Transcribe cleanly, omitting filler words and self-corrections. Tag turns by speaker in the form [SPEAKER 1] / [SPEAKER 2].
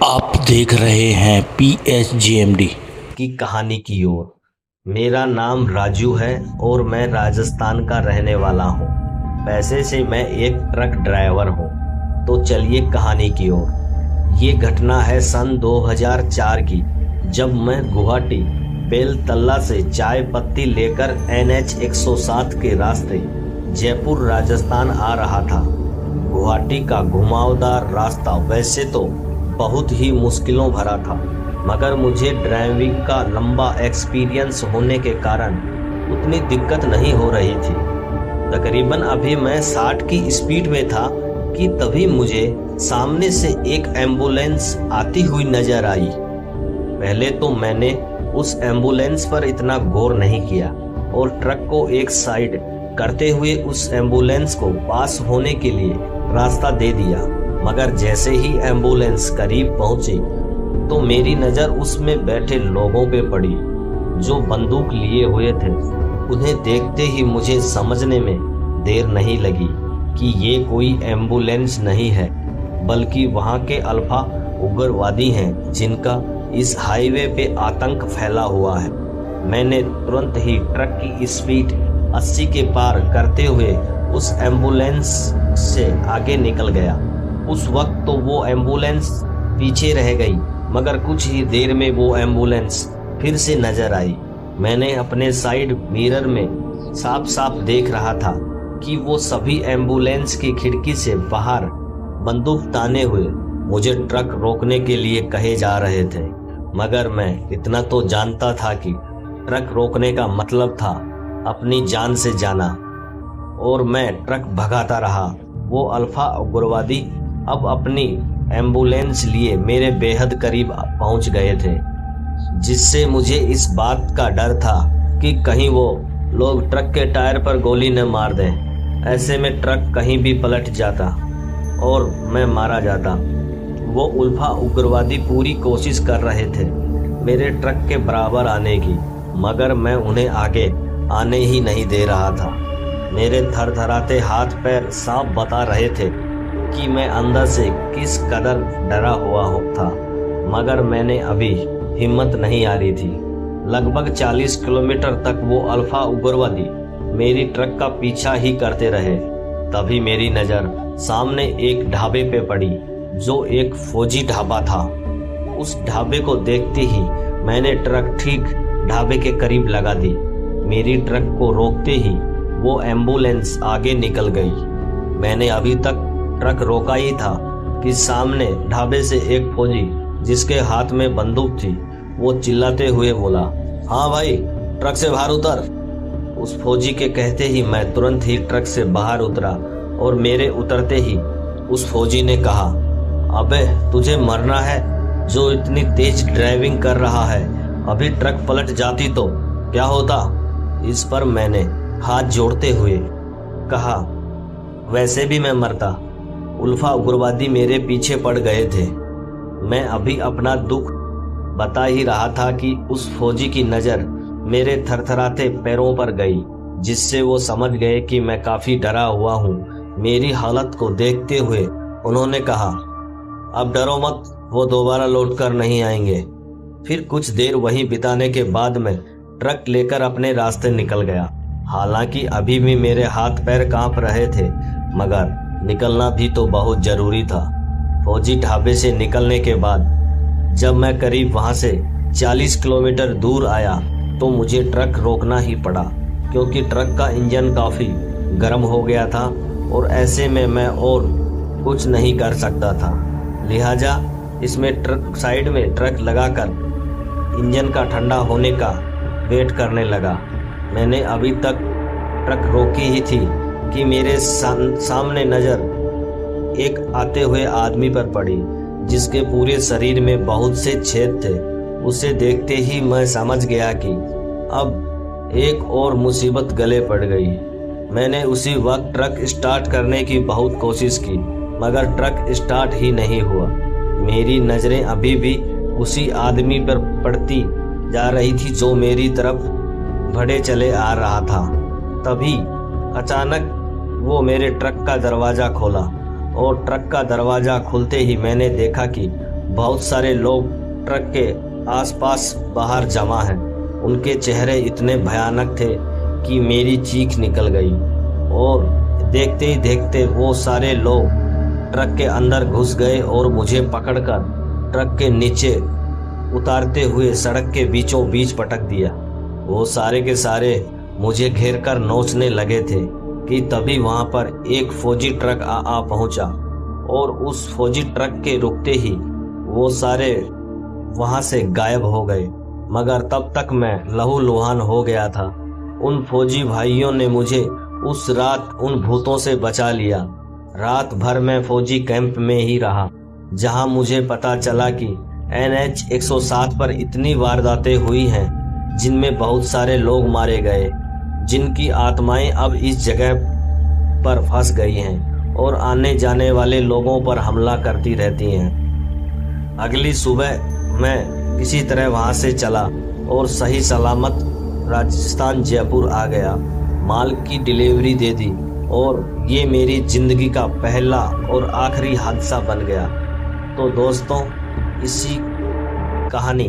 [SPEAKER 1] आप देख रहे हैं PSGMD
[SPEAKER 2] की कहानी की ओर। मेरा नाम राजू है और मैं राजस्थान का रहने वाला हूँ। पैसे से मैं एक ट्रक ड्राइवर हूँ। तो चलिए कहानी की ओर। ये घटना है सन 2004 की, जब मैं गुवाहाटी बेलतला से चाय पत्ती लेकर NH 107 के रास्ते जयपुर राजस्थान आ रहा था। गुवाहाटी का घुमावदार रास्ता वैसे तो बहुत ही मुश्किलों भरा था, मगर मुझे ड्राइविंग का लंबा एक्सपीरियंस होने के कारण उतनी दिक्कत नहीं हो रही थी। तकरीबन अभी मैं 60 की स्पीड में था कि तभी मुझे सामने से एक एम्बुलेंस आती हुई नजर आई। पहले तो मैंने उस एम्बुलेंस पर इतना गौर नहीं किया और ट्रक को एक साइड करते हुए उस एम्बुलेंस को पास होने के लिए रास्ता दे दिया। मगर जैसे ही एम्बुलेंस करीब पहुंची तो मेरी नज़र उसमें बैठे लोगों पे पड़ी जो बंदूक लिए हुए थे। उन्हें देखते ही मुझे समझने में देर नहीं लगी कि ये कोई एम्बुलेंस नहीं है, बल्कि वहाँ के अल्फा उग्रवादी हैं जिनका इस हाईवे पे आतंक फैला हुआ है। मैंने तुरंत ही ट्रक की स्पीड 80 के पार करते हुए उस एम्बुलेंस से आगे निकल गया। उस वक्त तो वो एम्बुलेंस पीछे रह गई, मगर कुछ ही देर में वो एम्बुलेंस फिर से नजर आई। मैंने अपने साइड मिरर में साफ साफ देख रहा था कि वो सभी एम्बुलेंस की खिड़की से बाहर बंदूक ताने हुए मुझे ट्रक रोकने के लिए कहे जा रहे थे। मगर मैं इतना तो जानता था कि ट्रक रोकने का मतलब था अपनी जान से जाना, और मैं ट्रक भगाता रहा। वो अल्फा उग्रवादी अब अपनी एम्बुलेंस लिए मेरे बेहद करीब पहुंच गए थे, जिससे मुझे इस बात का डर था कि कहीं वो लोग ट्रक के टायर पर गोली न मार दें। ऐसे में ट्रक कहीं भी पलट जाता और मैं मारा जाता। वो अल्फा उग्रवादी पूरी कोशिश कर रहे थे मेरे ट्रक के बराबर आने की, मगर मैं उन्हें आगे आने ही नहीं दे रहा था। मेरे थरथराते हाथ पैर साफ बता रहे थे कि मैं अंदर से किस कदर डरा हुआ था, मगर मैंने अभी हिम्मत नहीं आ रही थी। लगभग 40 किलोमीटर तक वो अल्फा उग्रवादी मेरी ट्रक का पीछा ही करते रहे। तभी मेरी नज़र सामने एक ढाबे पे पड़ी जो एक फौजी ढाबा था। उस ढाबे को देखते ही मैंने ट्रक ठीक ढाबे के करीब लगा दी। मेरी ट्रक को रोकते ही वो एम्बुलेंस आगे निकल गई। मैंने अभी तक ट्रक रोका ही था कि सामने ढाबे से एक फौजी जिसके हाथ में बंदूक थी वो चिल्लाते हुए बोला, हाँ भाई, ट्रक से बाहर उतर। उस फौजी के कहते ही मैं तुरंत ही ट्रक से बाहर उतरा और मेरे उतरते ही उस फौजी ने कहा, अबे तुझे मरना है जो इतनी तेज ड्राइविंग कर रहा है। अभी ट्रक पलट जाती तो क्या होता। इस पर मैंने हाथ जोड़ते हुए कहा, वैसे भी मैं मरता। अल्फा उग्रवादी मेरे पीछे पड़ गए थे। मैं अभी अपना दुख बता ही रहा था कि उस फौजी की नज़र मेरे थरथराते पैरों पर गई, जिससे वो समझ गए कि मैं काफ़ी डरा हुआ हूँ। मेरी हालत को देखते हुए उन्होंने कहा, अब डरो मत, वो दोबारा लौट कर नहीं आएंगे। फिर कुछ देर वहीं बिताने के बाद मैं ट्रक लेकर अपने रास्ते निकल गया। हालांकि अभी भी मेरे हाथ पैर कांप रहे थे, मगर निकलना भी तो बहुत ज़रूरी था। फौजी ढाबे से निकलने के बाद जब मैं करीब वहाँ से 40 किलोमीटर दूर आया तो मुझे ट्रक रोकना ही पड़ा, क्योंकि ट्रक का इंजन काफ़ी गर्म हो गया था और ऐसे में मैं और कुछ नहीं कर सकता था। लिहाजा इसमें ट्रक साइड में ट्रक लगाकर इंजन का ठंडा होने का वेट करने लगा। मैंने अभी तक ट्रक रोकी ही थी कि मेरे सामने नज़र एक आते हुए आदमी पर पड़ी जिसके पूरे शरीर में बहुत से छेद थे। उसे देखते ही मैं समझ गया कि अब एक और मुसीबत गले पड़ गई। मैंने उसी वक्त ट्रक स्टार्ट करने की बहुत कोशिश की, मगर ट्रक स्टार्ट ही नहीं हुआ। मेरी नज़रें अभी भी उसी आदमी पर पड़ती जा रही थी जो मेरी तरफ बढ़े चले आ रहा था। तभी अचानक वो मेरे ट्रक का दरवाज़ा खोला और ट्रक का दरवाज़ा खुलते ही मैंने देखा कि बहुत सारे लोग ट्रक के आसपास बाहर जमा हैं। उनके चेहरे इतने भयानक थे कि मेरी चीख निकल गई और देखते ही देखते वो सारे लोग ट्रक के अंदर घुस गए और मुझे पकड़कर ट्रक के नीचे उतारते हुए सड़क के बीचों बीच पटक दिया। वो सारे के सारे मुझे घेर कर नोचने लगे थे कि तभी वहां पर एक फौजी ट्रक आ पहुंचा और उस फौजी ट्रक के रुकते ही वो सारे वहां से गायब हो गए। मगर तब तक मैं लहूलुहान हो गया था। उन फौजी भाइयों ने मुझे उस रात उन भूतों से बचा लिया। रात भर मैं फौजी कैंप में ही रहा, जहां मुझे पता चला कि NH 107 पर इतनी वारदातें हुई हैं जिनमें बहुत सारे लोग मारे गए, जिनकी आत्माएं अब इस जगह पर फंस गई हैं और आने जाने वाले लोगों पर हमला करती रहती हैं। अगली सुबह मैं किसी तरह वहां से चला और सही सलामत राजस्थान जयपुर आ गया। माल की डिलीवरी दे दी और ये मेरी जिंदगी का पहला और आखिरी हादसा बन गया। तो दोस्तों, इसी कहानी